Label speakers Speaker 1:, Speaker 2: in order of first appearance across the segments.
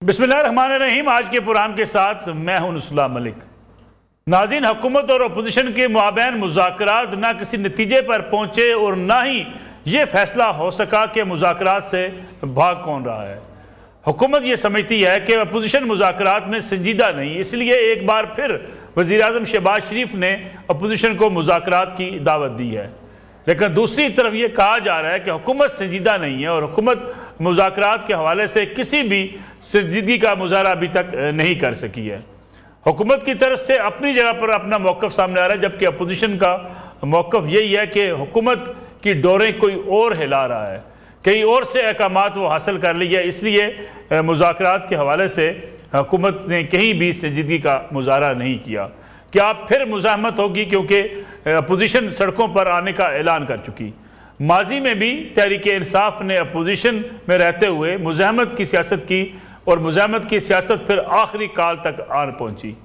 Speaker 1: बिस्मिल्लाहिर्रहमानिर्रहीम। आज के प्रोग्राम के साथ मैं हूं नुसला मलिक। नाज़रीन, हुकूमत और अपोजिशन के माबैन मुज़ाकरात ना किसी नतीजे पर पहुंचे और ना ही ये फैसला हो सका कि मुज़ाकरात से भाग कौन रहा है। हुकूमत ये समझती है कि अपोजिशन मुज़ाकरात में संजीदा नहीं, इसलिए एक बार फिर वज़ीर-ए-आज़म शहबाज शरीफ ने अपोजिशन को मुज़ाकरात की दावत दी है। लेकिन दूसरी तरफ ये कहा जा रहा है कि हुकूमत संजीदा नहीं है और हुकूमत मुज़ाकरात के हवाले से किसी भी संजीदगी का मुजाहरा अभी तक नहीं कर सकी है। हुकूमत की तरफ से अपनी जगह पर अपना मौक़िफ़ सामने आ रहा है, जबकि अपोजिशन का मौक़िफ़ यही है कि हुकूमत की डोरें कोई और हिला रहा है, कई और से अहकामात वो हासिल कर ली है, इसलिए मुज़ाकरात के हवाले से हुकूमत ने कहीं भी संजीदगी का मुजाहरा नहीं किया। क्या अब फिर मुज़ाहमत होगी, क्योंकि अपोजिशन सड़कों पर आने का ऐलान कर चुकी। माजी में भी तहरीक-ए-इंसाफ ने अपोजिशन में रहते हुए मुज़ाहमत की सियासत की और मुज़ाहमत की सियासत फिर आखिरी काल तक आन पहुंची।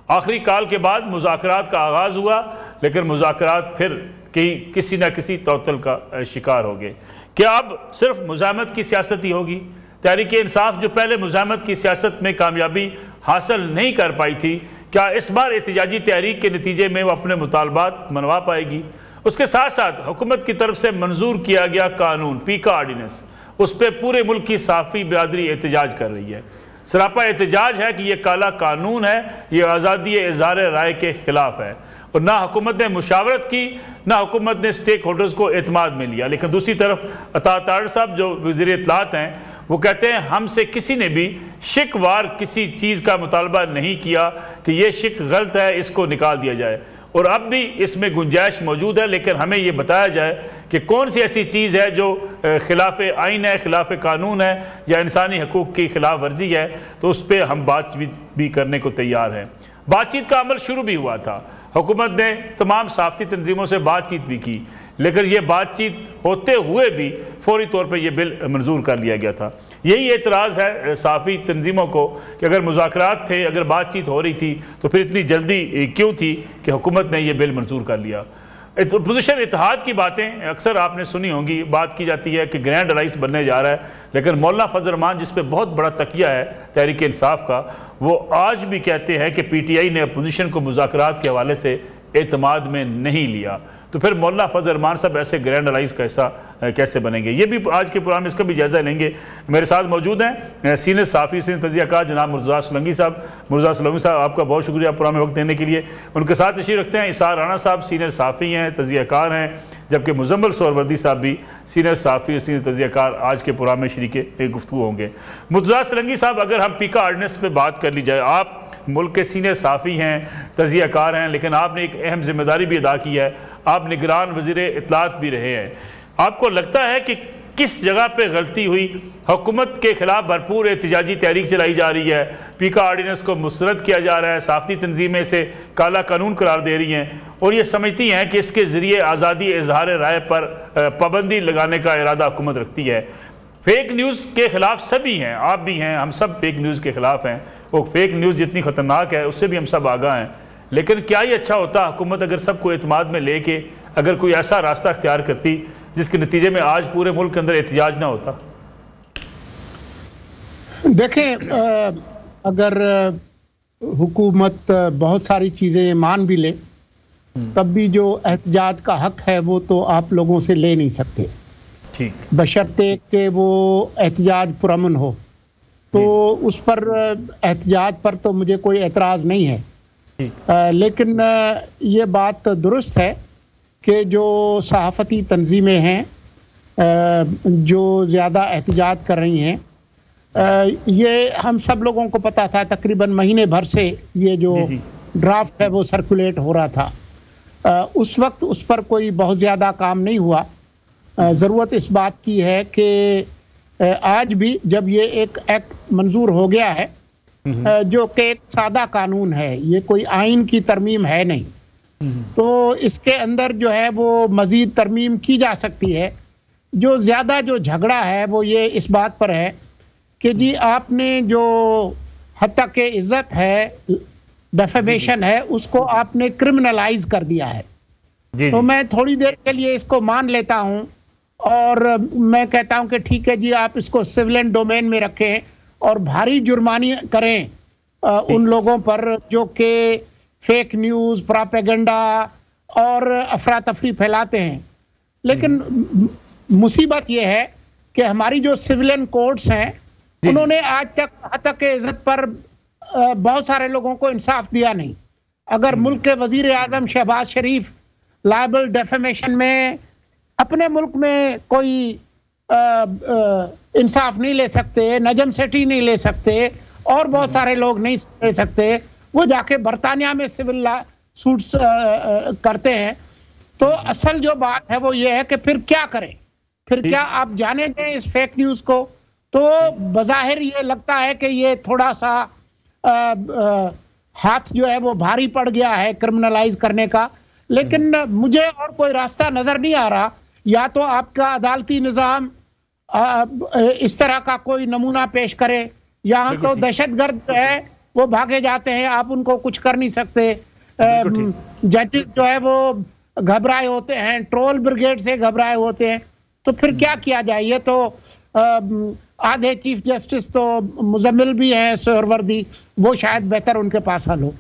Speaker 1: आखिरी काल के बाद मुज़ाकरात का आगाज़ हुआ, लेकिन मुज़ाकरात फिर किसी न किसी तौतल का शिकार हो गए। क्या अब सिर्फ मुज़ाहमत की सियासत ही होगी? तहरीक-ए-इंसाफ जो पहले मुज़ाहमत की सियासत में कामयाबी हासिल नहीं कर पाई थी, क्या इस बार एहतजाजी तहरीक के नतीजे में वो अपने मुतालबात मनवा पाएगी? उसके साथ साथ हुकूमत की तरफ से मंजूर किया गया कानून पीका ऑर्डिनेंस, उस पर पूरे मुल्क की सहाफ़ी बिरादरी एहतजाज कर रही है। सरापा एहतजाज है कि यह काला कानून है, ये आज़ादी इज़हार राय के ख़िलाफ़ है और ना हुकूमत ने मुशावरत की, ना हुकूमत ने स्टेक होल्डर्स को एतमाद में लिया। लेकिन दूसरी तरफ अता तारड़ साहब जो वज़ीर इत्तलात हैं, वो कहते हैं हमसे किसी ने भी शिकवार किसी चीज़ का मुतालबा नहीं किया कि ये शिक गलत है, इसको निकाल दिया जाए और अब भी इसमें गुंजाइश मौजूद है, लेकिन हमें ये बताया जाए कि कौन सी ऐसी चीज़ है जो खिलाफ आइन है, खिलाफ कानून है या इंसानी हकूक़ की खिलाफ वर्जी है, तो उस पर हम बातचीत भी करने को तैयार हैं। बातचीत का अमल शुरू भी हुआ था, हुकूमत ने तमाम सहाफ़ती तंजीमों से बातचीत भी की, लेकिन ये बातचीत होते हुए भी फौरी तौर पर यह बिल मंजूर कर लिया गया था। यही एतराज़ है सहाफ़ी तंजीमों को कि अगर मुज़ाकरात थे, अगर बातचीत हो रही थी, तो फिर इतनी जल्दी क्यों थी कि हुकूमत ने यह बिल मंजूर कर लिया। अपोजिशन इत्तेहाद की बातें अक्सर आपने सुनी होंगी, बात की जाती है कि ग्रैंड अलाइंस बनने जा रहा है, लेकिन मौलाना फजल रहमान जिस पे बहुत बड़ा तकिया है तहरीक इंसाफ का, वो आज भी कहते हैं कि PTI ने अपोजिशन को मुज़ाकरात के हवाले से एतमाद में नहीं लिया। तो फिर मौलाना फजल रहमान साहब ऐसे ग्रैंड अलाइंस का हिस्सा कैसे बनेंगे? ये भी आज के प्रोग्राम में इसका भी जायज़ा लेंगे। मेरे साथ मौजूद हैं सीनियर सहाफ़ी, सीनियर तज़कियाकार जनाब मुर्तज़ा सोलंकी साहब। मुर्तज़ा सोलंकी साहब, आपका बहुत शुक्रिया प्रोग्राम में वक्त देने के लिए। उनके साथ तशरीफ़ रखते हैं इसार राना साहब, सीनियर सहाफ़ी हैं, तज़कियाकार हैं, जबकि मुज़म्मिल सोहरवर्दी साहब भी सीनियर सहाफ़ी और सीनियर तज़कियाकार आज के प्रोग्राम में शरीके गुफ्तगू होंगे। मुर्तज़ा सोलंकी साहब, अगर हम पीका ऑर्डिनेंस पर बात कर ली जाए, आप मुल्क के सीनियर सहाफ़ी हैं, तज़कियाकार हैं, लेकिन आपने एक अहम जिम्मेदारी भी अदा की है, आप निगरान वज़ीर इत्तलात भी रहे हैं। आपको लगता है कि किस जगह पे गलती हुई? हुकूमत के ख़िलाफ़ भरपूर एहतजाजी तहरीक चलाई जा रही है, पीका ऑर्डिनेंस को मुस्तरद किया जा रहा है, सहाफ़ती तंजीमें से काला कानून करार दे रही हैं और ये समझती हैं कि इसके ज़रिए आज़ादी इज़हार राय पर पाबंदी लगाने का इरादा हुकूमत रखती है। फेक न्यूज़ के ख़िलाफ़ सभी हैं, आप भी हैं, हम सब फेक न्यूज़ के ख़िलाफ़ हैं। वो फेक न्यूज़ जितनी ख़तरनाक है उससे भी हम सब आगाह हैं, लेकिन क्या ये अच्छा होता हुकूमत अगर सबको एतमाद में लेके अगर कोई ऐसा रास्ता अख्तियार करती जिसके नतीजे में आज पूरे मुल्क के अंदर एहतजाज ना होता?
Speaker 2: देखें, अगर हुकूमत बहुत सारी चीज़ें मान भी ले, तब भी जो एहतजाज का हक है वो तो आप लोगों से ले नहीं सकते, ठीक, बशर्ते कि वो एहतजाज पुरअमन हो। तो उस पर एहतजाज पर तो मुझे कोई एतराज़ नहीं है, लेकिन ये बात दुरुस्त है कि जो सहाफ़ती तंजीमें हैं जो ज़्यादा एहतजाज कर रही हैं, ये हम सब लोगों को पता था, तकरीबन महीने भर से ये जो ड्राफ्ट है वो सर्कुलेट हो रहा था। उस वक्त उस पर कोई बहुत ज़्यादा काम नहीं हुआ। ज़रूरत इस बात की है कि आज भी जब ये एक एक्ट मंजूर हो गया है, जो कि एक सादा कानून है, ये कोई आइन की तरमीम है नहीं, तो इसके अंदर जो है वो मज़ीद तरमीम की जा सकती है। जो ज़्यादा जो झगड़ा है वो ये इस बात पर है कि जी आपने जो हत्या के इज़्ज़त है, डेफेमेशन है, उसको आपने क्रिमिनलाइज कर दिया है। तो मैं थोड़ी देर के लिए इसको मान लेता हूँ और मैं कहता हूँ कि ठीक है जी, आप इसको सिविलियन डोमेन में रखें और भारी जुर्माने करें उन लोगों पर जो कि फेक न्यूज़, प्रोपेगेंडा और अफरा तफरी फैलाते हैं। लेकिन मुसीबत यह है कि हमारी जो सिविलियन कोर्ट्स हैं उन्होंने आज तक इज्जत पर बहुत सारे लोगों को इंसाफ दिया नहीं। अगर मुल्क के वजीर आजम शहबाज शरीफ लाइबल डेफेमेशन में अपने मुल्क में कोई इंसाफ नहीं ले सकते, नजम सेठी नहीं ले सकते और बहुत सारे लोग नहीं ले सकते, वो जाके बरतानिया में सिविल सूट्स करते हैं, तो असल जो बात है वो ये है कि फिर क्या करें, फिर क्या आप जाने दें इस फेक न्यूज़ को? तो बज़ाहिर ये लगता है कि ये थोड़ा सा हाथ जो है वो भारी पड़ गया है क्रिमिनलाइज करने का, लेकिन मुझे और कोई रास्ता नज़र नहीं आ रहा। या तो आपका अदालती निज़ाम इस तरह का कोई नमूना पेश करे, यहाँ तो दहशतगर्द जो है वो भागे जाते हैं, आप उनको कुछ कर नहीं सकते। जजेस जो है वो घबराए होते हैं, ट्रोल ब्रिगेड से घबराए होते हैं, तो फिर क्या किया जाए? ये तो आधे चीफ जस्टिस तो मुजम्मिल भी हैं सोहरवर्दी, वो शायद बेहतर उनके पास हल हो।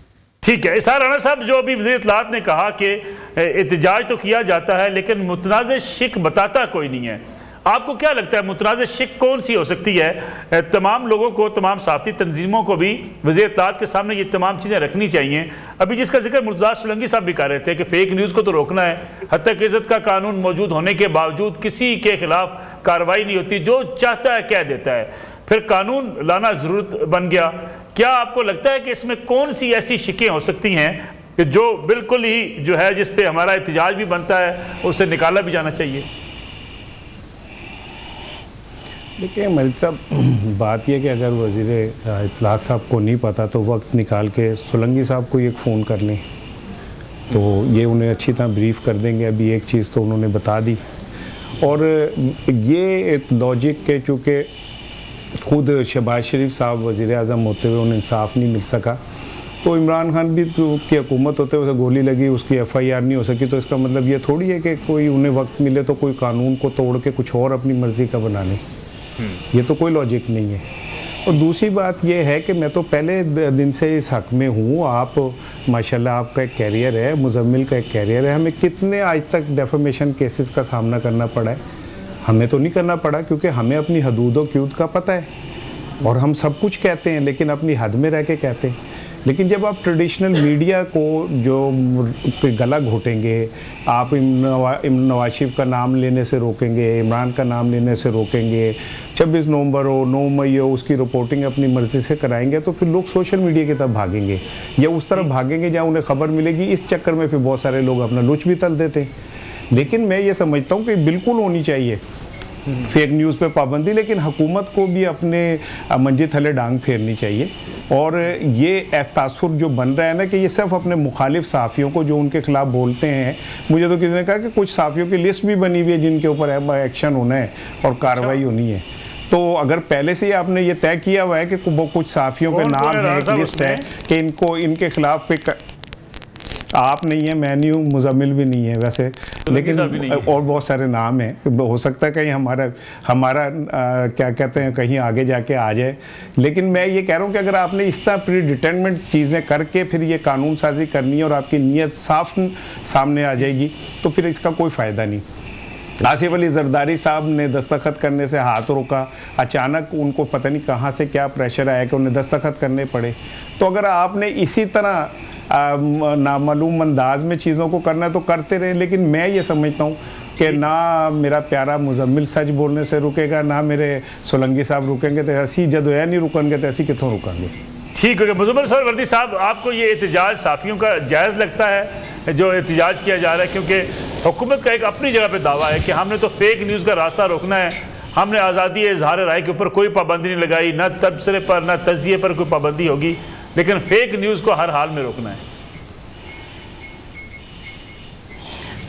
Speaker 1: ठीक है। इसार राणा साहब, जो अभी वज़ीर इत्तलात ने कहा कि एहतजाज तो किया जाता है लेकिन मुतनाज़ शिक बताता कोई नहीं है, आपको क्या लगता है मुतनाज़ शिक कौन सी हो सकती है? तमाम लोगों को, तमाम सहाफ़ती तंजीमों को भी वज़ीर इत्तलात के सामने ये तमाम चीज़ें रखनी चाहिए। अभी जिसका जिक्र मुर्तज़ा सोलंकी साहब भी कर रहे थे कि फ़ेक न्यूज़ को तो रोकना है, हत्ता कि इज़्ज़त का कानून मौजूद होने के बावजूद किसी के खिलाफ कार्रवाई नहीं होती, जो चाहता है कह देता है, फिर कानून लाना ज़रूरत बन गया। क्या आपको लगता है कि इसमें कौन सी ऐसी शिकें हो सकती हैं कि जो बिल्कुल ही जो है जिस पे हमारा एहतजाज भी बनता है, उसे निकाला भी जाना चाहिए?
Speaker 3: देखिए मलिक साहब, बात यह कि अगर वज़ीर इत्तलात साहब को नहीं पता तो वक्त निकाल के सोलंकी साहब को एक फ़ोन कर लें, तो ये उन्हें अच्छी तरह ब्रीफ कर देंगे। अभी एक चीज़ तो उन्होंने बता दी, और ये एक लॉजिक के चूँकि खुद शहबाज शरीफ साहब वज़ीर आज़म होते हुए उन्हें इंसाफ नहीं मिल सका, तो इमरान खान भी की हुकूमत होते हुए गोली लगी, उसकी FIR नहीं हो सकी, तो इसका मतलब ये थोड़ी है कि कोई उन्हें वक्त मिले तो कोई कानून को तोड़ के कुछ और अपनी मर्ज़ी का बना लें। ये तो कोई लॉजिक नहीं है। और दूसरी बात ये है कि मैं तो पहले दिन से इस हक़ में हूँ। आप माशाल्लाह, आपका एक कैरियर है, मुजम्मिल का एक कैरियर है। हमें कितने आज तक डेफेमेशन केसेस का सामना करना पड़ा है? हमें तो नहीं करना पड़ा, क्योंकि हमें अपनी हदूद और क़यूद का पता है और हम सब कुछ कहते हैं लेकिन अपनी हद में रह के कहते हैं। लेकिन जब आप ट्रेडिशनल मीडिया को जो गला घोटेंगे, आप नवाज शरीफ का नाम लेने से रोकेंगे, इमरान का नाम लेने से रोकेंगे, 26 नवंबर हो, 9 मई हो, उसकी रिपोर्टिंग अपनी मर्ज़ी से कराएंगे, तो फिर लोग सोशल मीडिया की तरफ भागेंगे या उस तरफ भागेंगे जहाँ उन्हें खबर मिलेगी। इस चक्कर में फिर बहुत सारे लोग अपना लुच भी तल देते हैं। लेकिन मैं ये समझता हूँ कि बिल्कुल होनी चाहिए फेक न्यूज़ पे पाबंदी, लेकिन हुकूमत को भी अपने मंजे थले डांग फेरनी चाहिए। और ये तासुर जो बन रहा है ना कि ये सिर्फ अपने मुखालिफ सहाफ़ियों को जो उनके खिलाफ बोलते हैं, मुझे तो किसी ने कहा कि कुछ सहाफ़ियों की लिस्ट भी बनी हुई है जिनके ऊपर एक्शन होना है और कार्रवाई होनी है। तो अगर पहले से ही आपने ये तय किया हुआ है कि वो कुछ सहाफ़ियों के नाम है, एक लिस्ट है कि इनको इनके खिलाफ पे आप नहीं है, मैं नहीं हूँ, मुजम्मिल भी नहीं है वैसे, लेकिन और बहुत सारे नाम हैं। हो सकता है कहीं हमारा क्या कहते हैं कहीं आगे जाके आ जाए। लेकिन मैं ये कह रहा हूँ कि अगर आपने इस तरह प्री डिटरमेंट चीज़ें करके फिर ये कानून साजी करनी है और आपकी नीयत साफ सामने आ जाएगी, तो फिर इसका कोई फ़ायदा नहीं। आसिफ अली जरदारी साहब ने दस्तखत करने से हाथ रोका, अचानक उनको पता नहीं कहाँ से क्या प्रेशर आया कि उन्हें दस्तखत करने पड़े। तो अगर आपने इसी तरह नामालूम अंदाज में चीज़ों को करना है तो करते रहे। लेकिन मैं ये समझता हूँ कि ना मेरा प्यारा मुजम्मिल सच बोलने से रुकेगा, ना मेरे सोलंकी साहब रुकेंगे, तो ऐसी जदोया नहीं रुकेंगे तो ऐसी कितों रुकेंगे।
Speaker 1: ठीक है। मुजम्मिल सोहरवर्दी साहब, आपको ये एहतजाज साफ़ियों का जायज़ लगता है जो एहतजाज किया जा रहा है? क्योंकि हुकूमत का एक अपनी जगह पर दावा है कि हमने तो फेक न्यूज़ का रास्ता रोकना है, हमने आज़ादी इज़हार राय के ऊपर कोई पाबंदी नहीं लगाई, ना तबसरे पर ना तज़िये पर कोई पाबंदी होगी, लेकिन फेक न्यूज़ को हर हाल में रोकना है।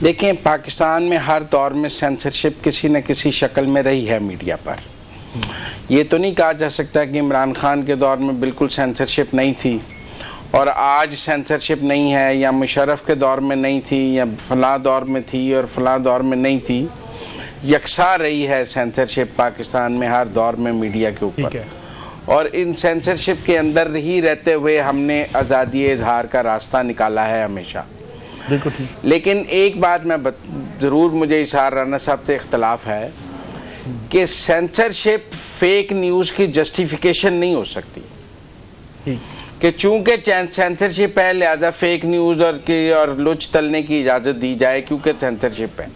Speaker 4: देखिए, पाकिस्तान में हर दौर में सेंसरशिप किसी न किसी शक्ल में रही है मीडिया पर। ये तो नहीं कहा जा सकता कि इमरान खान के दौर में बिल्कुल सेंसरशिप नहीं थी और आज सेंसरशिप नहीं है, या मुशर्रफ के दौर में नहीं थी, या फलां दौर में थी और फलां दौर में नहीं थी। यकसा रही है सेंसरशिप पाकिस्तान में हर दौर में मीडिया के ऊपर। और इन सेंसरशिप के अंदर ही रहते हुए हमने आज़ादी इजहार का रास्ता निकाला है हमेशा।
Speaker 1: बिल्कुल ठीक।
Speaker 4: लेकिन एक बात मैं ज़रूर मुझे इशार राना साहब से इख्तलाफ है कि सेंसरशिप फेक न्यूज़ की जस्टिफिकेशन नहीं हो सकती कि चूंकि सेंसरशिप है लिहाजा फेक न्यूज़ और लुच तलने की इजाज़त दी जाए क्योंकि सेंसरशिप है।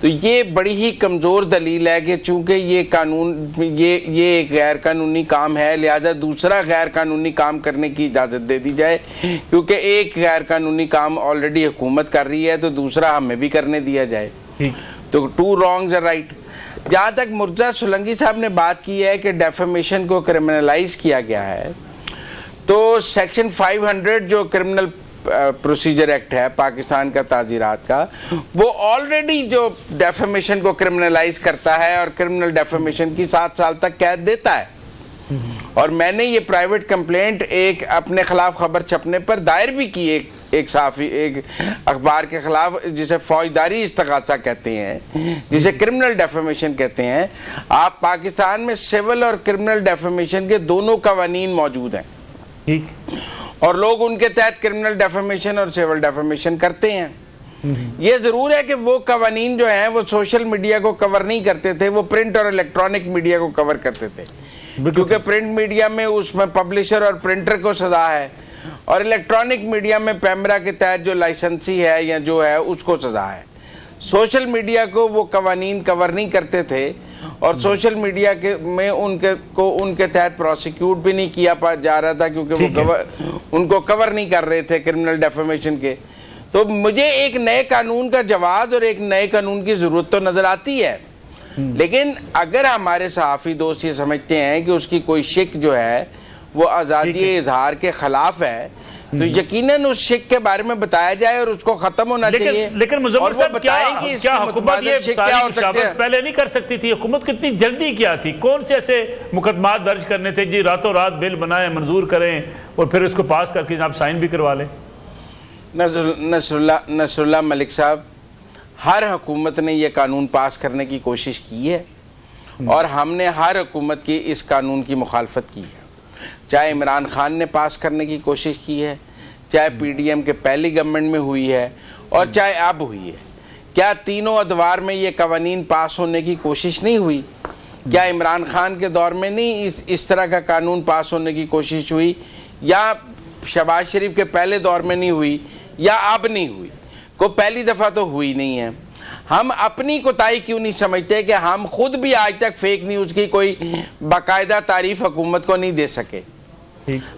Speaker 4: तो ये बड़ी ही कमज़ोर दलील है कि चूंकि ये कानून ये एक गैर कानूनी काम है लिहाजा दूसरा गैर कानूनी काम करने की इजाज़त दे दी जाए, क्योंकि एक गैर कानूनी काम ऑलरेडी हुकूमत कर रही है तो दूसरा हमें भी करने दिया जाए। तो टू रॉन्ग्स आर राइट। जहाँ तक मुर्तज़ा सोलंकी साहब ने बात की है कि डेफेमेशन को क्रिमिनलाइज किया गया है, तो सेक्शन 500 जो क्रिमिनल प्रोसीजर एक्ट है पाकिस्तान का ताज़ीरात का, वो ऑलरेडी जो डेफेमेशन को क्रिमिनलाइज करता है और क्रिमिनल डेफेमेशन की 7 साल तक कैद देता है। और मैंने ये प्राइवेट कंप्लेंट एक अपने खिलाफ खबर छपने पर दायर भी की एक सहाफ़ी एक अखबार के खिलाफ, जिसे फौजदारी इस्तगासा कहते हैं, जिसे क्रिमिनल डेफेमेशन कहते हैं। आप पाकिस्तान में सिविल और क्रिमिनल डेफेमेशन के दोनों कवानीन मौजूद हैं और लोग उनके तहत क्रिमिनल डेफेमेशन और सिविल डेफेमेशन करते हैं। ये जरूर है कि वो कवानीन जो हैं वो सोशल मीडिया को कवर नहीं करते थे, वो प्रिंट और इलेक्ट्रॉनिक मीडिया को कवर करते थे, क्योंकि प्रिंट मीडिया में उसमें पब्लिशर और प्रिंटर को सजा है और इलेक्ट्रॉनिक मीडिया में पैमरा के तहत जो लाइसेंसी है या जो है उसको सजा है। सोशल मीडिया को वो कवानीन कवर नहीं करते थे और सोशल मीडिया के में उनके तहत प्रोसिक्यूट भी नहीं किया जा रहा था, क्योंकि वो उनको कवर नहीं कर रहे थे क्रिमिनल डेफेमेशन के। तो मुझे एक नए कानून का जवाब और एक नए कानून की जरूरत तो नजर आती है, लेकिन अगर हमारे सहाफ़ी दोस्त ये समझते हैं कि उसकी कोई शिक जो है वो आज़ादी इजहार के खिलाफ है, तो यकीनन उस शिक के बारे में बताया जाए और उसको खत्म होना चाहिए।
Speaker 1: लेकिन मुज़म्मिल साहब, क्या हुकूमत ये सारी पहले नहीं कर सकती थी? हुकूमत कितनी जल्दी क्या थी? कौन से ऐसे मुकदमात दर्ज करने थे जी रातों रात बिल बनाए, मंजूर करें और फिर इसको पास करके आप साइन भी करवा लें?
Speaker 4: नसरुल्लाह मलिक साहब, हर हुकूमत ने यह कानून पास करने की कोशिश की है और हमने हर हुकूमत की इस कानून की मुखालफत की है। चाहे इमरान खान ने पास करने की कोशिश की है, चाहे PDM के पहली गवर्नमेंट में हुई है और चाहे अब हुई है। क्या तीनों अदवार में ये कवानीन पास होने की कोशिश नहीं हुई? क्या इमरान खान के दौर में नहीं इस तरह का कानून पास होने की कोशिश हुई, या शहबाज शरीफ के पहले दौर में नहीं हुई, या अब नहीं हुई? को पहली दफ़ा तो हुई नहीं है। हम अपनी कोताही क्यों नहीं समझते कि हम खुद भी आज तक फेक न्यूज़ की कोई बाकायदा तारीफ हुकूमत को नहीं दे सके?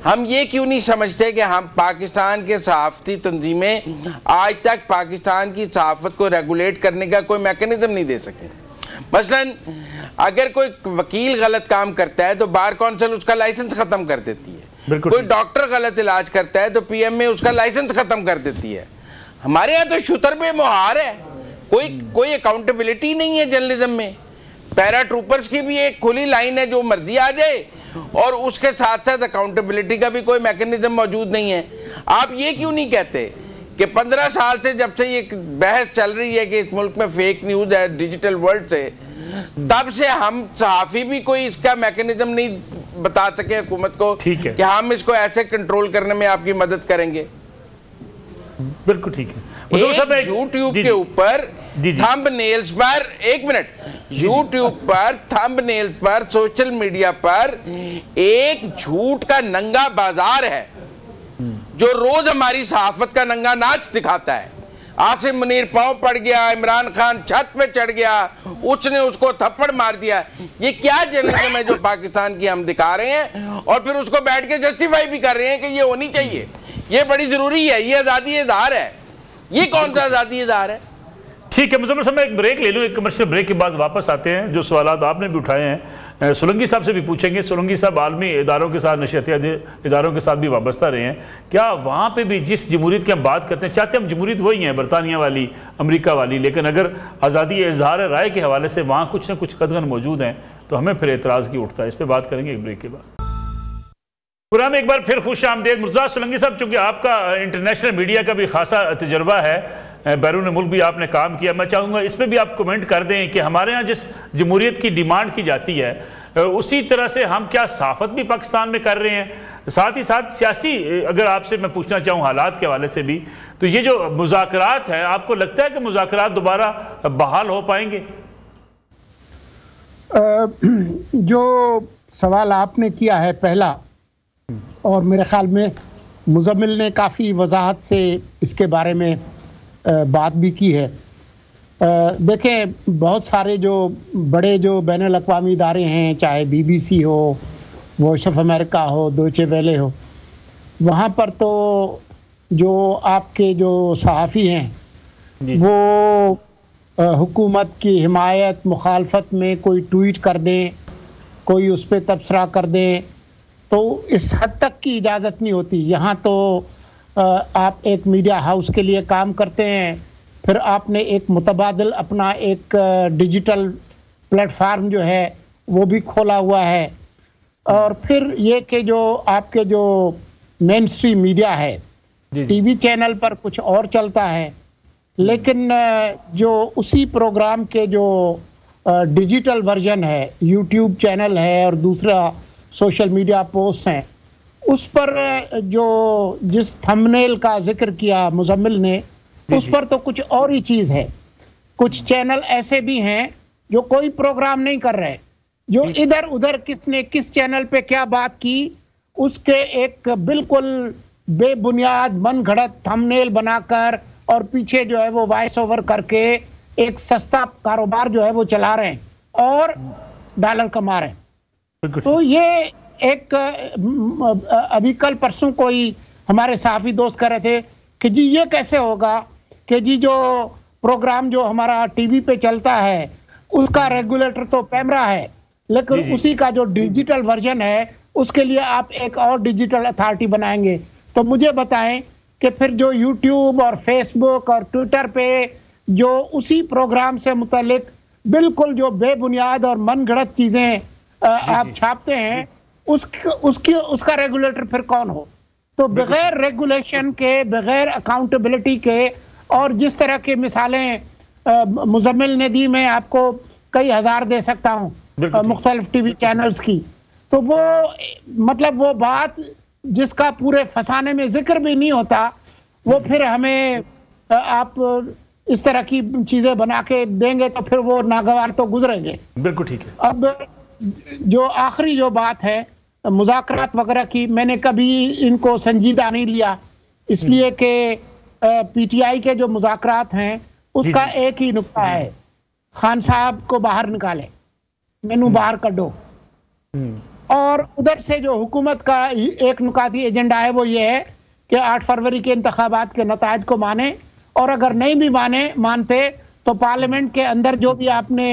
Speaker 4: हम ये क्यों नहीं समझते कि हम पाकिस्तान के सहाफ़ती तंजीमें आज तक पाकिस्तान की सहाफ़त को रेगुलेट करने का कोई मैकेनिज्म नहीं दे सके? मसलन अगर कोई वकील गलत काम करता है तो बार कौंसिल उसका लाइसेंस ख़त्म कर देती है, कोई डॉक्टर गलत इलाज करता है तो PMA उसका लाइसेंस ख़त्म कर देती है। हमारे यहाँ तो शुतर पे मुहार है, कोई अकाउंटेबिलिटी नहीं है जर्नलिज्म में। पैरा ट्रूपर्स की भी एक खुली लाइन है, जो मर्जी आ जाए, और उसके साथ साथ अकाउंटेबिलिटी का भी कोई मैकेनिज्म मौजूद नहीं है। आप ये क्यों नहीं कहते कि 15 साल से जब से ये बहस चल रही है कि इस मुल्क में फेक न्यूज़ है डिजिटल वर्ल्ड से, तब से हम सहाफ़ी भी कोई इसका मैकेनिज्म नहीं बता सके हुकूमत को कि हम इसको ऐसे कंट्रोल करने में आपकी मदद करेंगे?
Speaker 1: बिल्कुल ठीक है।
Speaker 4: यूट्यूब के ऊपर थंबनेल्स पर, एक मिनट, यूट्यूब पर थंबनेल्स पर, सोशल मीडिया पर एक झूठ का नंगा बाजार है जो रोज हमारी सहाफत का नंगा नाच दिखाता है। आसिम मुनीर पांव पड़ गया, इमरान खान छत पे चढ़ गया, उसने उसको थप्पड़ मार दिया। ये क्या जर्नलिज्म है जो पाकिस्तान की हम दिखा रहे हैं और फिर उसको बैठ के जस्टिफाई भी कर रहे हैं कि ये होनी चाहिए, ये बड़ी जरूरी है, ये आज़ादी इज़हार है। ये कौन सा आज़ादी इज़हार है?
Speaker 1: ठीक है मुज़म्मिल साहब, मैं एक ब्रेक ले लूँ, एक कमर्शियल ब्रेक के बाद वापस आते हैं। जो सवाल आपने भी उठाए हैं सोलंकी साहब से भी पूछेंगे। सोलंकी साहब आलमी इदारों के साथ, नशरियाती इदारों के साथ भी वाबस्ता रहे हैं। क्या वहाँ पे भी जिस जमहूरियत की हम बात करते हैं, चाहते हम जमहूरियत वही है बरतानिया वाली, अमेरिका वाली, लेकिन अगर आज़ादी इज़हार राय के हवाले से वहाँ कुछ ना कुछ कदगन मौजूद हैं तो हमें फिर एतराज़ की उठता है। इस पर बात करेंगे एक ब्रेक के बाद। प्रोग्राम एक बार फिर खुश आमदेद। मुर्तज़ा सोलंकी साहब, चूँकि आपका इंटरनेशनल मीडिया का भी खासा तजर्बा है, बैरून मुल्क भी आपने काम किया, मैं चाहूँगा इस पर भी आप कमेंट कर दें कि हमारे यहाँ जिस जमहूरियत की डिमांड की जाती है, उसी तरह से हम क्या सहाफ़त भी पाकिस्तान में कर रहे हैं, साथ ही साथ सियासी, अगर आपसे मैं पूछना चाहूँ हालात के हवाले से भी, तो ये जो मुज़ाकरात है, आपको लगता है कि मुज़ाकरात दोबारा बहाल हो पाएंगे?
Speaker 2: जो सवाल आपने किया है पहला, और मेरे ख्याल में मुज़म्मिल ने काफ़ी वजाहत से इसके बारे में बात भी की है। देखें, बहुत सारे जो बड़े जो बैनुल अक़वामी इदारे हैं, चाहे BBC हो, वॉइस ऑफ अमेरिका हो, डॉयचे वेले हो, वहाँ पर तो जो आपके जो सहाफ़ी हैं वो हुकूमत की हिमायत मुखालफत में कोई ट्वीट कर दें, कोई उस पर तबसरा कर दें, तो इस हद तक की इजाज़त नहीं होती। यहाँ तो आप एक मीडिया हाउस के लिए काम करते हैं, फिर आपने एक मुतबादिल अपना एक डिजिटल प्लेटफार्म जो है वो भी खोला हुआ है, और फिर ये कि जो आपके जो मेन स्ट्रीम मीडिया है, TV चैनल पर कुछ और चलता है, लेकिन जो उसी प्रोग्राम के जो डिजिटल वर्जन है, YouTube चैनल है और दूसरा सोशल मीडिया पोस्ट हैं, उस पर जो जिस थंबनेल का जिक्र किया मुज़म्मिल ने, उस पर तो कुछ और ही चीज़ है। कुछ चैनल ऐसे भी हैं जो कोई प्रोग्राम नहीं कर रहे, जो इधर उधर किसने किस चैनल पे क्या बात की उसके एक बिल्कुल बेबुनियाद मन घड़त थंबनेल बनाकर और पीछे जो है वो वॉइस ओवर करके एक सस्ता कारोबार जो है वो चला रहे हैं और डॉलर कमा रहे हैं। तो ये एक अभी कल परसों कोई हमारे सहाफ़ी दोस्त कह रहे थे कि जी ये कैसे होगा कि जी जो प्रोग्राम जो हमारा टीवी पे चलता है उसका रेगुलेटर तो पैमरा है, लेकिन उसी का जो डिजिटल वर्जन है उसके लिए आप एक और डिजिटल अथॉरिटी बनाएंगे। तो मुझे बताएं कि फिर जो यूट्यूब और फेसबुक और ट्विटर पे जो उसी प्रोग्राम से मुतल्लिक बिल्कुल जो बेबुनियाद और मन गढ़ंत चीज़ें आप छापते हैं, उसका रेगुलेटर फिर कौन हो? तो बगैर रेगुलेशन के, बगैर अकाउंटेबिलिटी के, और जिस तरह की मिसालें मुज़म्मिल ने दी, मैं आपको कई हज़ार दे सकता हूँ मुख्तलिफ TV चैनल्स की, तो वो मतलब वो बात जिसका पूरे फसाने में जिक्र भी नहीं होता, वो फिर हमें आप इस तरह की चीज़ें बना के देंगे तो फिर वो नागवार तो गुजरेंगे।
Speaker 1: बिल्कुल ठीक है।
Speaker 2: अब जो आखिरी जो बात है मुज़ाकरात वगैरह की, मैंने कभी इनको संजीदा नहीं लिया, इसलिए कि PTI के जो मुज़ाकरात हैं उसका एक ही नुक्ता है, खान साहब को बाहर निकाले, मेनू बाहर कढो, और उधर से जो हुकूमत का एक नुकाती एजेंडा है वो ये है कि 8 फरवरी के इंतखाबात के नताइज को माने, और अगर नहीं भी मानते तो पार्लियामेंट के अंदर जो भी आपने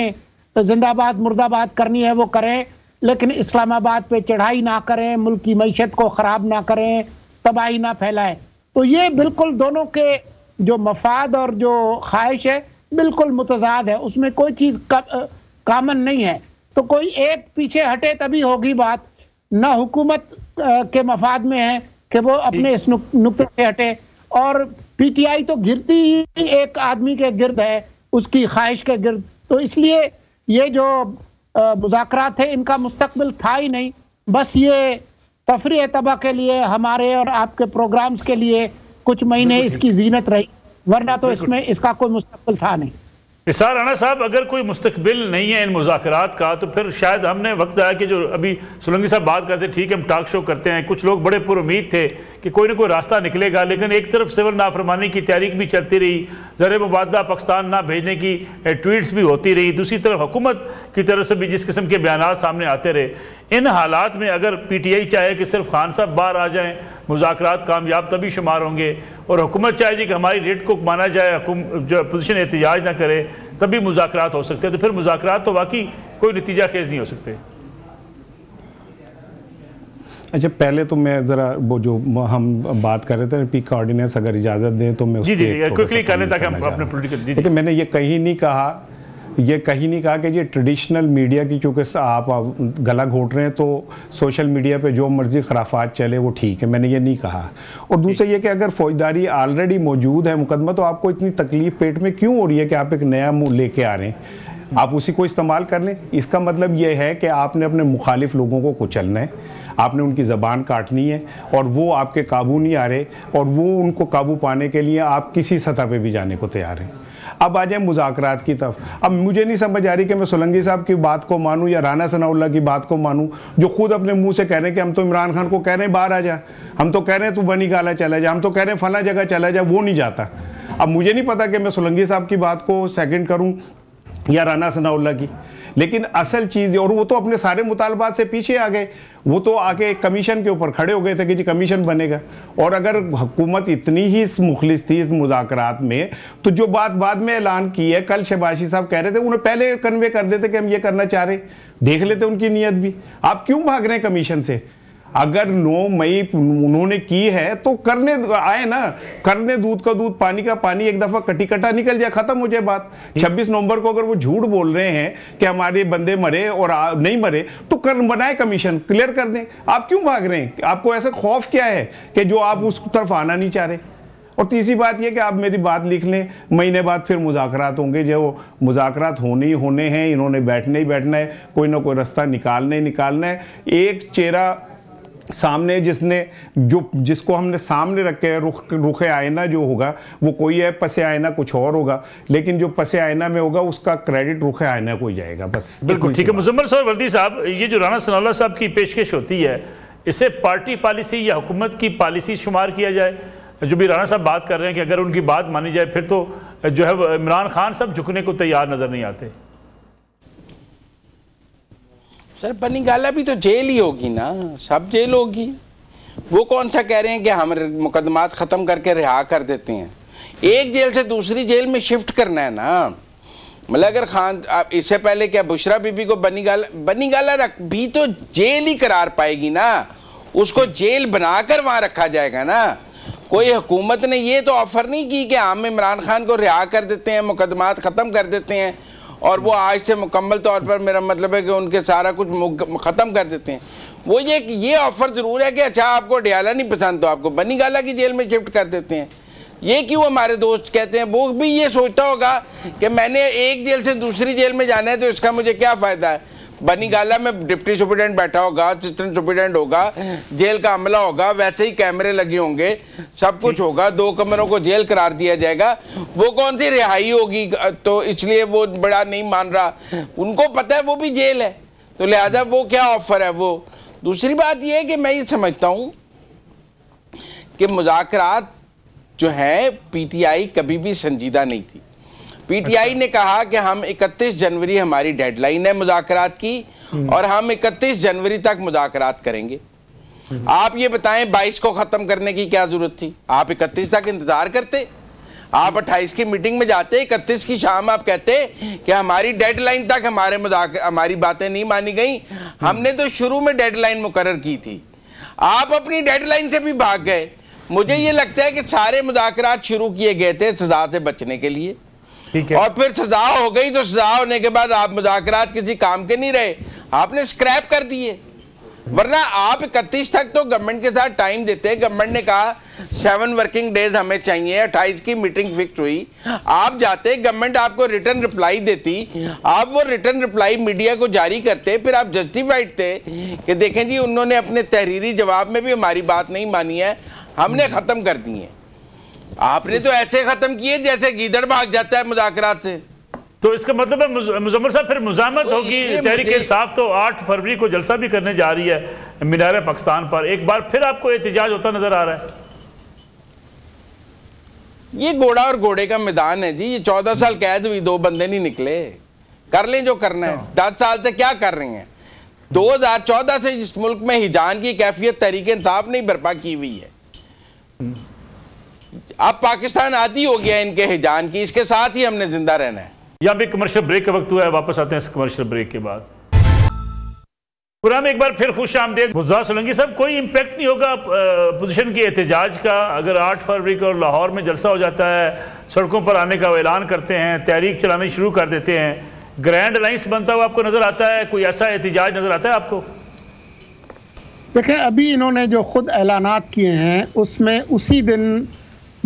Speaker 2: जिंदाबाद मुर्दाबाद करनी है वो करें, लेकिन इस्लामाबाद पे चढ़ाई ना करें, मुल्क की मईशत को ख़राब ना करें, तबाही ना फैलाएं। तो ये बिल्कुल दोनों के जो मफाद और जो ख्वाहिश है बिल्कुल मुतजाद है, उसमें कोई चीज़ कामन नहीं है। तो कोई एक पीछे हटे तभी होगी बात, ना हुकूमत के मफाद में है कि वो अपने इस नुक्ते से हटे, और PTI तो गिरती ही एक आदमी के गिर्द है, उसकी ख्वाहिश के गिर्द। तो इसलिए ये जो मुज़ाकरात है इनका मुस्तकबिल था ही नहीं, बस ये तफरीह तबा के लिए, हमारे और आपके प्रोग्राम्स के लिए कुछ महीने इसकी जीनत रही, वरना तो इसमें इसका कोई मुस्तकबिल था नहीं।
Speaker 1: निसार राणा साहब, अगर कोई मुस्तकबिल नहीं है इन मुज़ाकरात का, तो फिर शायद हमने वक्त आया कि जो अभी सोलंकी साहब बात करते, ठीक है हम टॉक शो करते हैं, कुछ लोग बड़े पुरुमीद थे कि कोई ना कोई रास्ता निकलेगा, लेकिन एक तरफ सिविल नाफरमानी की तहरीक भी चलती रही, ज़र मुबादला पाकिस्तान ना भेजने की ट्वीट्स भी होती रही, दूसरी तरफ हुकूमत की तरफ से भी जिस किस्म के बयान सामने आते रहे। इन हालात में अगर PTI चाहे कि सिर्फ खान साहब बाहर आ जाएँ, मुज़ाकरात कामयाब तभी शुमार होंगे, और हुकूमत चाहे कि हमारी रेट को माना जाए, जो पोजीशन एहतिजाज ना करे, तभी मुज़ाकरात हो सकते हैं, तो फिर मुज़ाकरात तो वाकई कोई नतीजा खेज नहीं हो सकते।
Speaker 3: अच्छा, पहले तो मैं ज़रा वो जो हम बात कर रहे थे पीक ऑर्डिनेंस, अगर इजाज़त दें तो मैं
Speaker 1: जी क्विकली कर लें ताकि हम अपने पॉलिटिकल।
Speaker 3: मैंने ये कहीं नहीं कहा ये कहीं नहीं कहा कि ये ट्रेडिशनल मीडिया की, चूँकि आप गला घोट रहे हैं तो सोशल मीडिया पे जो मर्जी खराफात चले वो ठीक है, मैंने ये नहीं कहा। और दूसरा ये कि अगर फौजदारी ऑलरेडी मौजूद है मुकदमा, तो आपको इतनी तकलीफ पेट में क्यों हो रही है कि आप एक नया मुँह लेके आ रहे हैं? आप उसी को इस्तेमाल कर लें। इसका मतलब ये है कि आपने अपने मुखालिफ लोगों को कुचलना है, आपने उनकी ज़बान काटनी है, और वो आपके काबू नहीं आ रहे, और वो उनको काबू पाने के लिए आप किसी सतह पे भी जाने को तैयार हैं। अब आ जाए मुज़ाकरात की तरफ। अब मुझे नहीं समझ आ रही कि मैं सोलंकी साहब की बात को मानूं या राना सनाउल्लाह की बात को मानूं, जो खुद अपने मुंह से कह रहे हैं कि हम तो इमरान खान को कह रहे हैं बाहर आ जा, हम तो कह रहे हैं तू बनी गाला चला जा, हम तो कह रहे हैं फला जगह चला जा, वो नहीं जाता। अब मुझे नहीं पता कि मैं सोलंकी साहब की बात को सेकंड करूं या राना सनाउल्लाह की, लेकिन असल चीज़, और वो तो अपने सारे मुतालबात से पीछे आ गए, वो तो आके कमीशन के ऊपर खड़े हो गए थे कि जी कमीशन बनेगा। और अगर हुकूमत इतनी ही मुखलिस थी इस मुज़ाकरात में, तो जो बात बाद में ऐलान की है, कल शहबाजी साहब कह रहे थे, उन्हें पहले कन्वे कर देते कि हम ये करना चाह रहे, देख लेते उनकी नीयत भी। आप क्यों भाग रहे हैं कमीशन से? अगर 9 मई उन्होंने की है तो करने आए ना, करने दूध का दूध पानी का पानी, एक दफा कटी कटा निकल जाए, खत्म हो जाए बात। 26 नवंबर को अगर वो झूठ बोल रहे हैं कि हमारे बंदे मरे और नहीं मरे, तो कर बनाए कमीशन, क्लियर कर दें। आप क्यों भाग रहे हैं? आपको ऐसा खौफ क्या है कि जो आप उस तरफ आना नहीं चाह रहे? और तीसरी बात यह कि आप मेरी बात लिख लें, महीने बाद फिर मुज़ाकरात होंगे, जो मुज़ाकरात होने ही होने हैं, इन्होंने बैठना ही बैठना है, कोई ना कोई रास्ता निकालना ही निकालना है। एक चेहरा सामने जिसको हमने सामने रखे रुखे आईना जो होगा वो कोई है, पसे आईना कुछ और होगा, लेकिन जो पसे आईना में होगा उसका क्रेडिट रुखे आईना को ही जाएगा। बस
Speaker 1: बिल्कुल ठीक है। मुजम्मल साहब, वर्दी साहब, ये जो राना सनाउल्लाह साहब की पेशकश होती है, इसे पार्टी पॉलिसी या हुकूमत की पॉलिसी शुमार किया जाए? जो भी राना साहब बात कर रहे हैं कि अगर उनकी बात मानी जाए फिर तो जो है इमरान खान साहब झुकने को तैयार नजर नहीं आते।
Speaker 4: सर बनी गाला भी तो जेल ही होगी ना, सब जेल होगी। वो कौन सा कह रहे हैं कि हम मुकदमात खत्म करके रिहा कर देते हैं? एक जेल से दूसरी जेल में शिफ्ट करना है ना। मतलब अगर खान आप इससे पहले क्या बुशरा बीबी को बनी गाला रख भी तो जेल ही करार पाएगी ना, उसको जेल बनाकर वहां रखा जाएगा ना। कोई हुकूमत ने ये तो ऑफर नहीं की कि हम इमरान खान को रिहा कर देते हैं, मुकदमात खत्म कर देते हैं और वो आज से मुकम्मल तौर पर, मेरा मतलब है कि उनके सारा कुछ ख़त्म कर देते हैं। वो ये ऑफ़र ज़रूर है कि अच्छा आपको डियाला नहीं पसंद तो आपको बनी गाला की जेल में शिफ्ट कर देते हैं। ये क्यों हमारे दोस्त कहते हैं? वो भी ये सोचता होगा कि मैंने एक जेल से दूसरी जेल में जाना है तो इसका मुझे क्या फ़ायदा है। बनी गाला में डिप्टी सुपरिटेंडेंट बैठा होगा, असिस्टेंट सुपरिटेंडेंट होगा, जेल का अमला होगा, वैसे ही कैमरे लगे होंगे, सब कुछ होगा, 2 कमरों को जेल करार दिया जाएगा। वो कौन सी रिहाई होगी? तो इसलिए वो बड़ा नहीं मान रहा, उनको पता है वो भी जेल है, तो लिहाजा वो क्या ऑफर है वो। दूसरी बात ये है कि मैं ये समझता हूँ कि मुज़ाकरात जो है पीटीआई कभी भी संजीदा नहीं थी। पीटीआई ने कहा कि हम 31 जनवरी हमारी डेडलाइन है मुज़ाकरात की और हम 31 जनवरी तक मुज़ाकरात करेंगे। आप ये बताएं 22 को ख़त्म करने की क्या ज़रूरत थी? आप 31 तक इंतज़ार करते, आप 28 की मीटिंग में जाते, 31 की शाम आप कहते कि हमारी डेडलाइन तक हमारी बातें नहीं मानी गई, हमने तो शुरू में डेडलाइन मुकर्रर की थी। आप अपनी डेडलाइन से भी भाग गए। मुझे ये लगता है कि सारे मुज़ाकरात शुरू किए गए थे सज़ा से बचने के लिए, और फिर सजा हो गई तो सजा होने के बाद आप मुज़ाकरात किसी काम के नहीं रहे, आपने स्क्रैप कर दिए। वरना आप 31 तक तो गवर्नमेंट के साथ टाइम देते। गवर्नमेंट ने कहा 7 वर्किंग डेज हमें चाहिए, 28 की मीटिंग फिक्स हुई, आप जाते, गवर्नमेंट आपको रिटर्न रिप्लाई देती, आप वो रिटर्न रिप्लाई मीडिया को जारी करते, फिर आप जस्टिफाइड थे कि देखें जी उन्होंने अपने तहरीरी जवाब में भी हमारी बात नहीं मानी है, हमने ख़त्म कर दी है। आपने तो ऐसे खत्म किए जैसे गीदड़ भाग जाता है मुज़ाकरात से।
Speaker 1: तो इसका मतलब है मुजम्मल साहब फिर मुज़ाहमत तो होगी। तहरीक इंसाफ तो 8 फरवरी को जलसा भी करने जा रही है मीनार पाकिस्तान पर, एक बार फिर आपको एहतजाज होता नजर आ रहा है।
Speaker 4: ये घोड़ा और घोड़े का मैदान है जी। ये 14 साल कैद हुई, 2 बंदे नहीं निकले। कर लें जो करना है। 10 साल से क्या कर रहे हैं? 2014 से इस मुल्क में हिजान की कैफियत तहरीक इंसाफ ने बर्पा की हुई है। अब पाकिस्तान आदी हो गया इनके हिजान की, इसके साथ ही हमने जिंदा रहना है।
Speaker 1: यहाँ भी कमर्शियल ब्रेक का वक्त हुआ है, वापस आते हैं इस कमर्शियल ब्रेक के बाद। प्रोग्राम एक बार फिर खुश आमदीद। मुज़्ज़ा सोलंकी साहब, कोई इम्पैक्ट नहीं होगा पोजीशन के एहतजाज का अगर 8 फरवरी को लाहौर में जलसा हो जाता है, सड़कों पर आने का ऐलान करते हैं, तहरीक चलानी शुरू कर देते हैं, ग्रैंड अलायंस बनता हुआ आपको नजर आता है? कोई ऐसा एहतजाज नजर आता है आपको?
Speaker 2: देखें, अभी इन्होंने जो खुद ऐलानात किए हैं उसमें उसी दिन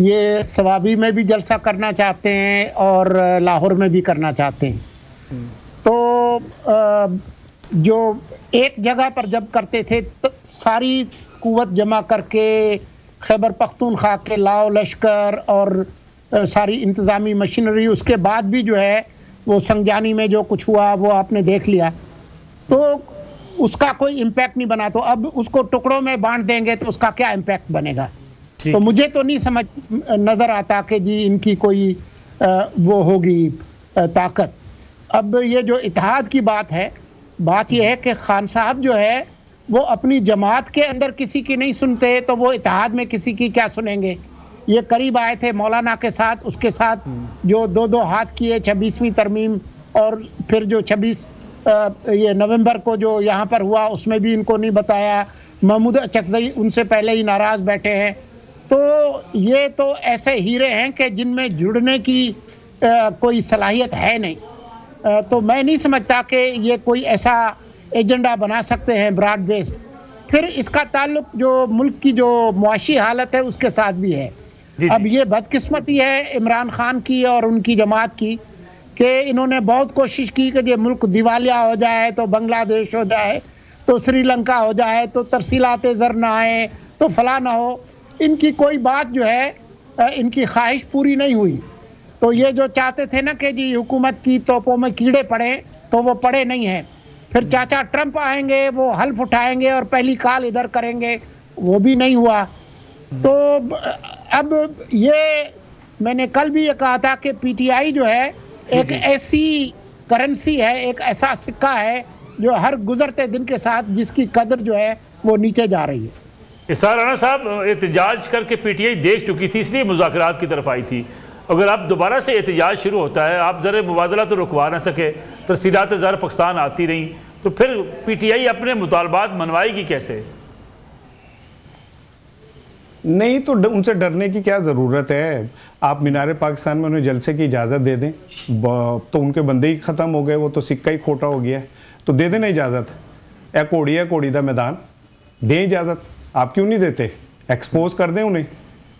Speaker 2: ये सवाबी में भी जलसा करना चाहते हैं और लाहौर में भी करना चाहते हैं। तो जो एक जगह पर जब करते थे तो सारी कुव्वत जमा करके खैबर पख्तूनख्वा के लाओ लश्कर और सारी इंतज़ामी मशीनरी, उसके बाद भी जो है वो संजानी में जो कुछ हुआ वो आपने देख लिया, तो उसका कोई इम्पैक्ट नहीं बना। तो अब उसको टुकड़ों में बांट देंगे तो उसका क्या इम्पैक्ट बनेगा? तो मुझे तो नहीं समझ नज़र आता कि जी इनकी कोई वो होगी ताकत। अब ये जो इत्तेहाद की बात है, बात यह है कि खान साहब जो है वो अपनी जमात के अंदर किसी की नहीं सुनते, तो वो इत्तेहाद में किसी की क्या सुनेंगे? ये करीब आए थे मौलाना के साथ, उसके साथ जो दो हाथ किए 26वीं तरमीम, और फिर जो 26 ये नवंबर को जो यहाँ पर हुआ उसमें भी इनको नहीं बताया। महमूद अचकज़ई उनसे पहले ही नाराज़ बैठे हैं। तो ये तो ऐसे हीरे हैं कि जिनमें जुड़ने की कोई सलाहियत है नहीं। तो मैं नहीं समझता कि ये कोई ऐसा एजेंडा बना सकते हैं ब्रॉड बेस्ड। फिर इसका ताल्लुक जो मुल्क की जो मुआशी हालत है उसके साथ भी है। अब ये बदकिस्मती है इमरान खान की और उनकी जमात की कि इन्होंने बहुत कोशिश की कि ये मुल्क दिवालिया हो जाए, तो बांग्लादेश हो जाए, तो श्रीलंका हो जाए, तो तरसीलात ज़र ना आए, तो फला ना हो। इनकी कोई बात जो है इनकी ख्वाहिश पूरी नहीं हुई। तो ये जो चाहते थे ना कि जी हुकूमत की तोपों में कीड़े पड़े, तो वो पड़े नहीं हैं। फिर चाचा ट्रंप आएंगे, वो हल्फ उठाएंगे और पहली कॉल इधर करेंगे, वो भी नहीं हुआ। तो अब ये मैंने कल भी ये कहा था कि पीटीआई जो है एक ऐसी करेंसी है, एक ऐसा सिक्का है जो हर गुजरते दिन के साथ जिसकी कदर जो है वो नीचे जा रही है।
Speaker 1: इसार राना साहब, एहतजाज करके पीटीआई देख चुकी थी, इसलिए मुज़ाकरात की तरफ आई थी। अगर अब दोबारा से एहतजाज शुरू होता है, आप ज़र मुबादला तो रुकवा ना सके, तरसीलात ज़र पाकिस्तान आती रही, तो फिर पीटीआई अपने मुतालबात मनवाएगी कैसे?
Speaker 3: नहीं, तो उनसे डरने की क्या ज़रूरत है? आप मीनार पाकिस्तान में उन्हें जलसे की इजाज़त दे दें, तो उनके बंदे ही ख़त्म हो गए, वो तो सिक्का ही खोटा हो गया है। तो दे देना इजाज़त, है कोड़ी दा मैदान, दें इजाज़त। आप क्यों नहीं देते? एक्सपोज कर दें उन्हें।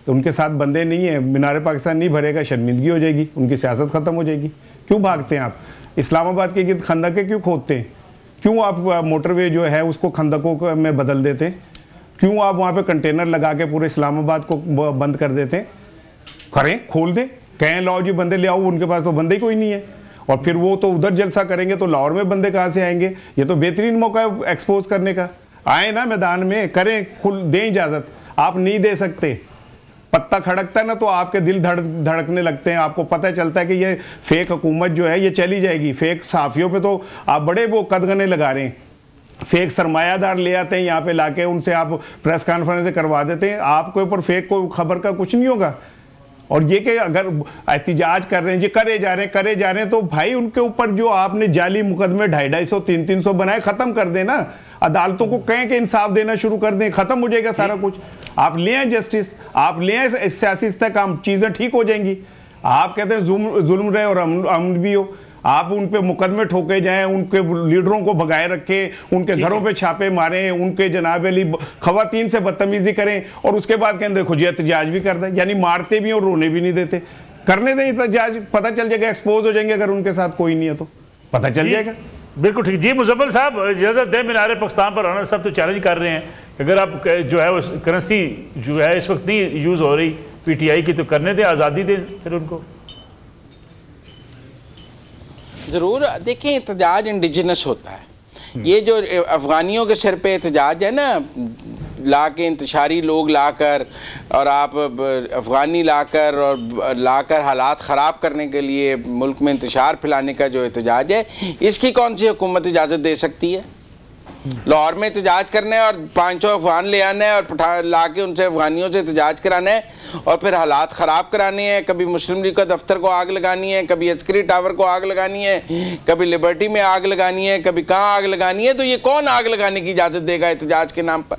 Speaker 3: तो उनके साथ बंदे नहीं है, मीनार पाकिस्तान नहीं भरेगा, शर्मिंदगी हो जाएगी, उनकी सियासत ख़त्म हो जाएगी। क्यों भागते हैं आप? इस्लामाबाद के गिर्द खंदकें क्यों खोदते हैं? क्यों आप मोटरवे जो है उसको खंदकों में बदल देते हैं? क्यों आप वहाँ पे कंटेनर लगा के पूरे इस्लामाबाद को बंद कर देते हैं? करें, खोल दें, कहें लाओ जी बंदे ले आओ, उनके पास तो बंदे ही कोई नहीं है। और फिर वो तो उधर जलसा करेंगे तो लाहौर में बंदे कहाँ से आएंगे? ये तो बेहतरीन मौका है एक्सपोज करने का। आए ना मैदान में, करें, खुल दें इजाज़त। आप नहीं दे सकते। पत्ता खड़कता है ना तो आपके दिल धड़कने लगते हैं, आपको पता चलता है कि ये फेक हुकूमत जो है ये चली जाएगी। फेक सहाफ़ियों पे तो आप बड़े वो कदगने लगा रहे हैं, फेक सरमायादार ले आते हैं यहाँ पे लाके, उनसे आप प्रेस कॉन्फ्रेंस करवा देते हैं। आपके ऊपर फेक कोई खबर का कुछ नहीं होगा। और ये कि अगर एहतिजाज कर रहे हैं जी, करे जा रहे हैं, तो भाई उनके ऊपर जो आपने जाली मुकदमे 250-250, 300 बनाए, ख़त्म कर देना। अदालतों को कहें कि इंसाफ देना शुरू कर दें, ख़त्म हो जाएगा सारा कुछ। आप ले आए जस्टिस, आप ले आए सियासी इस्तेहकाम, चीज़ें ठीक हो जाएंगी। आप कहते हैं जुल्म रहे और अमन भी हो, आप उन पे मुकदमे ठोके जाएं, उनके लीडरों को भगाए रखें, उनके घरों पे छापे मारें, उनके जनाब अली खवातीन से बदतमीजी करें, और उसके बाद कहते देखो जी एहतजाज भी कर दें। यानी मारते भी और रोने भी नहीं देते। करने दें एहतजाज, पता चल जाएगा, एक्सपोज हो जाएंगे। अगर उनके साथ कोई नहीं है तो पता चल जाएगा।
Speaker 1: बिल्कुल ठीक जी। मुज़फ़्फ़र साहब, इजाज़त दें, मीनार पाकिस्तान पर राना साहब तो चैलेंज कर रहे हैं, अगर आप जो है वो करेंसी जो है इस वक्त नहीं यूज़ हो रही पीटीआई की, तो करने दें, आज़ादी दें फिर उनको।
Speaker 4: ज़रूर देखें, एहतजाज इंडिजिनस होता है। ये जो अफ़गानियों के सिर पे एहतजाज है ना, ला के इंतशारी लोग लाकर और आप अफ़गानी लाकर हालात ख़राब करने के लिए मुल्क में इंतशार फैलाने का जो एहतजाज है, इसकी कौन सी हुकूमत इजाज़त दे सकती है? लाहौर में एहतजाज करना है और 500 अफगान ले आना है और ला के उनसे अफगानियों से एहतजाज कराना है और फिर हालात ख़राब कराने हैं। कभी मुस्लिम लीग का दफ्तर को आग लगानी है, कभी अस्करी टावर को आग लगानी है, कभी लिबर्टी में आग लगानी है, कभी कहाँ आग लगानी है। तो ये कौन आग लगाने की इजाज़त देगा एहतजाज के नाम पर?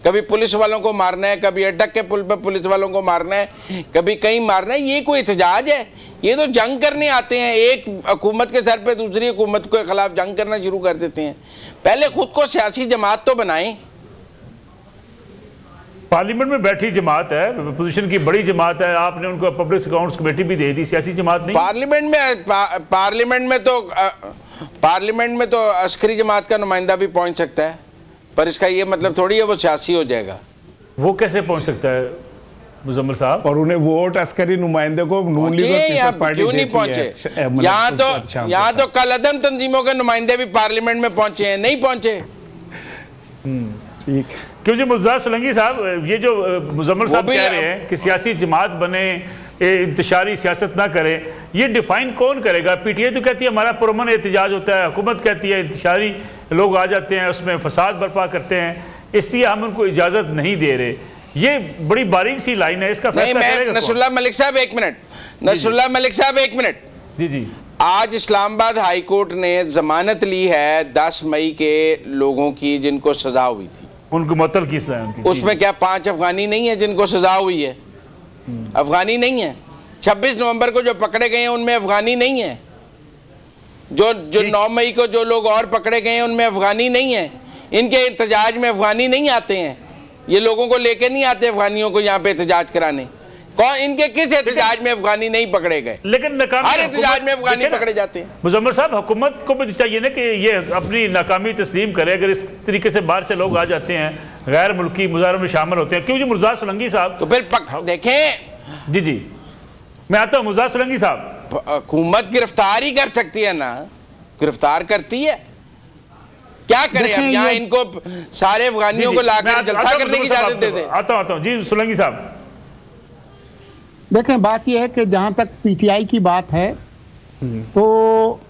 Speaker 4: कभी पुलिस वालों को मारना है, कभी अटक के पुल पर पुलिस वालों को मारना है, कभी कहीं मारना है। ये कोई एहतजाज है? ये तो जंग करने आते हैं, एक हुकूमत के सर पे दूसरी हुकूमत के खिलाफ जंग करना शुरू कर देते हैं। पहले खुद को सियासी जमात तो बनाएं।
Speaker 1: पार्लियामेंट में बैठी जमात है, अपोजिशन की बड़ी जमात है, आपने उनको पब्लिक अकाउंट्स कमेटी भी दे दी, सियासी जमात नहीं।
Speaker 4: पार्लियामेंट में तो अस्करी जमात का नुमाइंदा भी पहुंच सकता है, पर इसका ये मतलब थोड़ी है वो सियासी हो जाएगा।
Speaker 1: वो कैसे पहुंच सकता है मुजम्मिल साहब?
Speaker 3: और उन्हें वोट अस्करी नुमाइंदे को नून लीग और पीपल्स पार्टी
Speaker 4: क्यों नहीं पहुंचे? यहाँ तो कल अदम तंजीमों के नुमाइंदे भी पार्लियामेंट में पहुंचे हैं, नहीं पहुंचे।
Speaker 3: ठीक,
Speaker 1: क्यों जी मुल्ज़ार सोलंकी साहब, ये जो मुजम्मिल साहब कह रहे हैं कि सियासी जमात बने, इंतशारी सियासत ना करे, ये डिफाइन कौन करेगा? पीटीआई तो कहती है हमारा पुरअमन एहतजाज होता है, हुकूमत कहती है इंतशारी लोग आ जाते हैं, उसमें फसाद बर्पा करते हैं, इसलिए हम उनको इजाज़त नहीं दे रहे। ये बड़ी बारीक सी लाइन है, इसका फैसला करेगा कौन?
Speaker 4: नसरुल्लाह मलिक साहब एक मिनट, नसरुल्लाह मलिक साहब एक मिनट।
Speaker 1: जी जी,
Speaker 4: आज इस्लामाबाद हाई कोर्ट ने जमानत ली है 10 मई के लोगों की जिनको सजा हुई थी,
Speaker 1: उनको मुअत्तल की सजा उनकी।
Speaker 4: उसमें क्या 5 अफगानी नहीं है जिनको सजा हुई है? अफगानी नहीं है। 26 नवंबर को जो पकड़े गए हैं उनमें अफगानी नहीं है। जो 9 मई को जो लोग और पकड़े गए हैं उनमें अफगानी नहीं है। इनके एहतजाज में अफगानी नहीं आते हैं, ये लोगों को लेके नहीं आते अफगानियों को यहाँ पे एहतजाज कराने। कौन इनके किस एहतजाज में अफगानी नहीं पकड़े गए?
Speaker 1: लेकिन
Speaker 4: हर एहतजाज में अफगानी पकड़े जाते हैं।
Speaker 1: मुजम्मिल साहब, हुकूमत को भी चाहिए ना कि ये अपनी नाकामी तस्लीम करे। अगर इस तरीके से बाहर से लोग आ जाते हैं, गैर मुल्की मुजाहरों में शामिल होते हैं, क्यों जी मुल्ज़ार सोलंकी साहब?
Speaker 4: तो फिर देखें,
Speaker 1: जी जी मैं आता हूँ मुल्ज़ार सोलंकी साहब।
Speaker 4: हुकूमत गिरफ्तार ही कर सकती है ना, गिरफ्तार करती है, क्या करें हम यहाँ? इनको सारे अफगानियों को लाकर जलसा करने की इजाजत दे दे।
Speaker 1: आता हूँ जी सोलंकी साहब।
Speaker 2: देखें, बात यह है कि जहाँ तक पीटीआई की बात है तो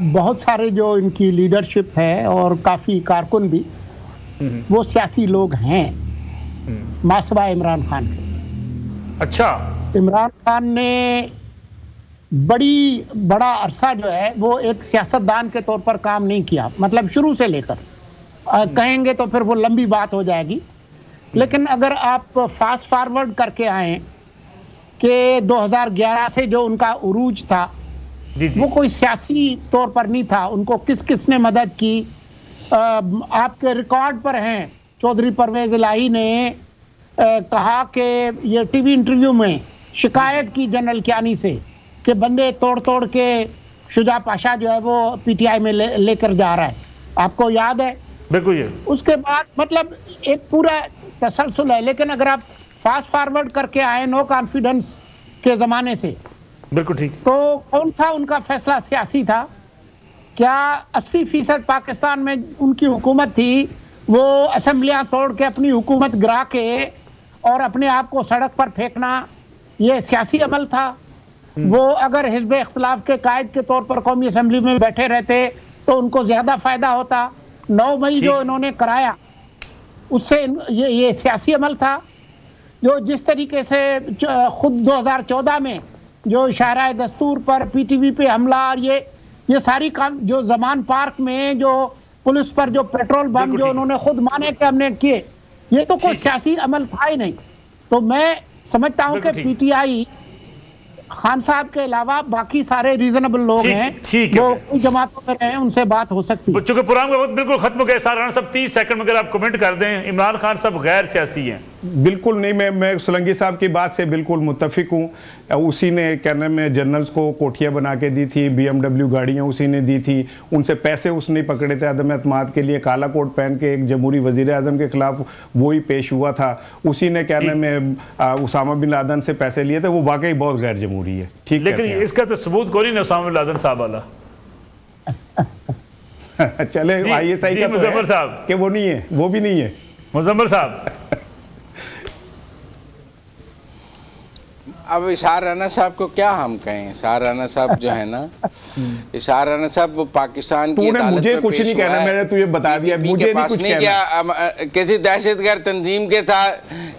Speaker 2: बहुत सारे जो इनकी लीडरशिप है और काफ़ी कारकुन भी वो सियासी लोग हैं, मासवा इमरान खान के।
Speaker 1: अच्छा,
Speaker 2: इमरान खान ने बड़ा अरसा जो है वो एक सियासतदान के तौर पर काम नहीं किया, मतलब शुरू से लेकर कहेंगे तो फिर वो लंबी बात हो जाएगी। लेकिन अगर आप फास्ट फॉरवर्ड करके आए कि 2011 से जो उनका उरूज था वो कोई सियासी तौर पर नहीं था, उनको किस किस ने मदद की आपके रिकॉर्ड पर हैं। चौधरी परवेज इलाही ने कहा कि ये टीवी इंटरव्यू में शिकायत की जनरल कियानी से कि बंदे तोड़ तोड़ के शुजा पाशा जो है वो पीटीआई में लेकर जा रहा है, आपको याद है?
Speaker 1: बिल्कुल।
Speaker 2: उसके बाद मतलब एक पूरा तसलसल है। लेकिन अगर आप फास्ट फॉरवर्ड करके आए नो कॉन्फिडेंस के ज़माने से,
Speaker 1: बिल्कुल ठीक,
Speaker 2: तो कौन सा उनका फैसला सियासी था? क्या 80% पाकिस्तान में उनकी हुकूमत थी, वो असम्बलियाँ तोड़ के अपनी हुकूमत गिरा के और अपने आप को सड़क पर फेंकना ये सियासी अमल था? वो अगर हिज़्ब इख्तिलाफ के कायद के तौर पर कौमी असम्बली में बैठे रहते तो उनको ज़्यादा फ़ायदा होता। 9 मई जो इन्होंने कराया उससे ये सियासी अमल था। जो जिस तरीके से खुद 2014 में जो शायरा दस्तूर पर पीटीवी पे हमला और ये सारी काम जो जमान पार्क में जो पुलिस पर जो पेट्रोल बम जो उन्होंने खुद माने कि हमने किए, ये तो कोई सियासी अमल था ही नहीं। तो मैं समझता हूं कि पीटीआई खान साहब के अलावा बाकी सारे रीजनेबल लोग हैं, वो जमातों में रहे, उनसे बात हो सकती है।
Speaker 1: चूंकि प्रोग्राम का वक्त बिल्कुल खत्म हो गया, सारा सब 30 सेकंड में अगर आप कमेंट कर दें, इमरान खान साहब गैर सियासी हैं?
Speaker 3: बिल्कुल नहीं, मैं सोलंकी साहब की बात से बिल्कुल मुत्तफिक हूँ। उसी ने कहने में जनरल्स को कोठियाँ बना के दी थी, BMW गाड़ियाँ उसी ने दी थी, उनसे पैसे उसने पकड़े थे अदम एतमाद के लिए। काला कोट पहन के एक जमहूरी वजीर आजम के खिलाफ वो ही पेश हुआ था, उसी ने कहने में उसामा बिन लादन से पैसे लिए थे। वो वाकई बहुत गैर जमहूरी है, ठीक,
Speaker 1: लेकिन इसका तो सबूत कोई नहीं उसामा बिन लादन साहब वाला।
Speaker 3: चले ISI का
Speaker 1: मुजम्मिल साहब
Speaker 3: कि वो नहीं है, वो भी नहीं है
Speaker 1: मुजम्मिल साहब।
Speaker 4: अब इशार राना साहब को क्या हम कहें? इशार राना साहब जो है ना, इशार राना साहब वो पाकिस्तान की
Speaker 3: अदालत में मुझे कुछ नहीं कहना, मैंने तुझे बता दिया, मुझे नहीं कुछ कहना।
Speaker 4: किसी दहशतगर्द तंजीम के साथ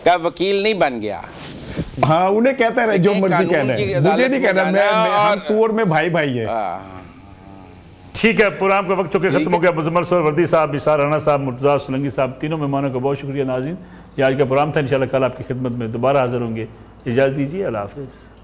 Speaker 4: का वकील नहीं बन गया।
Speaker 3: हाँ, उन्हें कहता है जो मर्जी कहना है, मुझे नहीं कहना। हम तू और मैं भाई भाई है।
Speaker 1: ठीक है, प्रोग्राम का वक्त चुके खत्म हो गया। मुजम्मिल सरवर्दी साहब, इशार राना साहब, मुर्तज़ा सोलंकी साहब, तीनों मेहमानों का बहुत शुक्रिया। नाज़रीन, ये आज का प्रोग्राम था। इंशाल्लाह कल आपकी खिदमत में दोबारा हाजिर होंगे। इजाज़त दीजिए, अल्लाह हाफ़िज़।